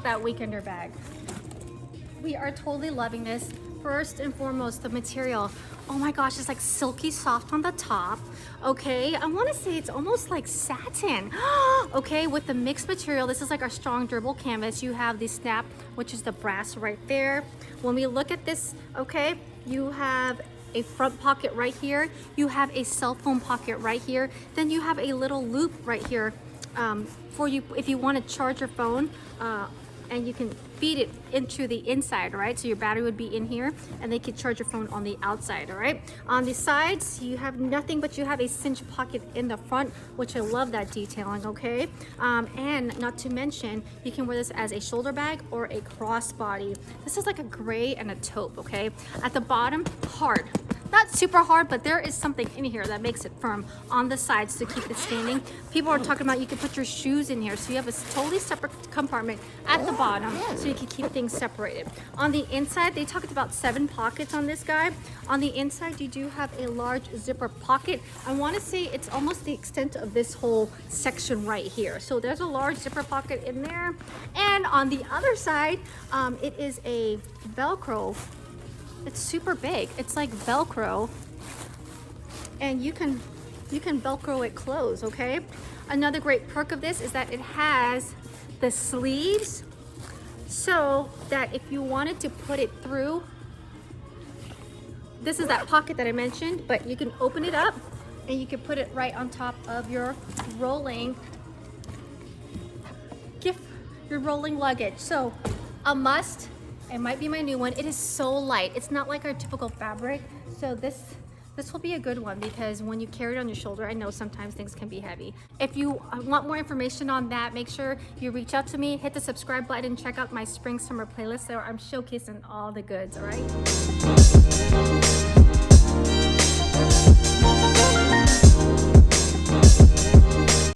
about that weekender bag. We are totally loving this. First and foremost, the material. Oh my gosh, it's like silky soft on the top. Okay, I want to say it's almost like satin. Okay, with the mixed material, this is like our strong durable canvas. You have the snap, which is the brass right there. When we look at this, okay, you have a front pocket right here. You have a cell phone pocket right here. Then you have a little loop right here for you if you want to charge your phone. And you can feed it into the inside, right? So your battery would be in here and they could charge your phone on the outside, all right? On the sides, you have nothing, but you have a cinch pocket in the front, which I love that detailing, okay? And not to mention, you can wear this as a shoulder bag or a crossbody. This is like a gray and a taupe, okay? At the bottom, hard. Not super hard, but there is something in here that makes it firm on the sides to keep it standing. People are talking about you can put your shoes in here, so you have a totally separate compartment at the bottom so you can keep things separated. On the inside, they talked about 7 pockets on this guy. On the inside, you do have a large zipper pocket. I want to say it's almost the extent of this whole section right here. So there's a large zipper pocket in there. And on the other side, it is a Velcro. It's super big. It's like Velcro, and you can Velcro it closed, okay? Another great perk of this is that it has the sleeves, so that if you wanted to put it through, this is that pocket that I mentioned, but you can open it up and you can put it right on top of your rolling luggage. So a must. It might be my new one. It is so light. It's not like our typical fabric. So this will be a good one because when you carry it on your shoulder, I know sometimes things can be heavy. If you want more information on that, make sure you reach out to me, hit the subscribe button, check out my spring summer playlist. So I'm showcasing all the goods, all right?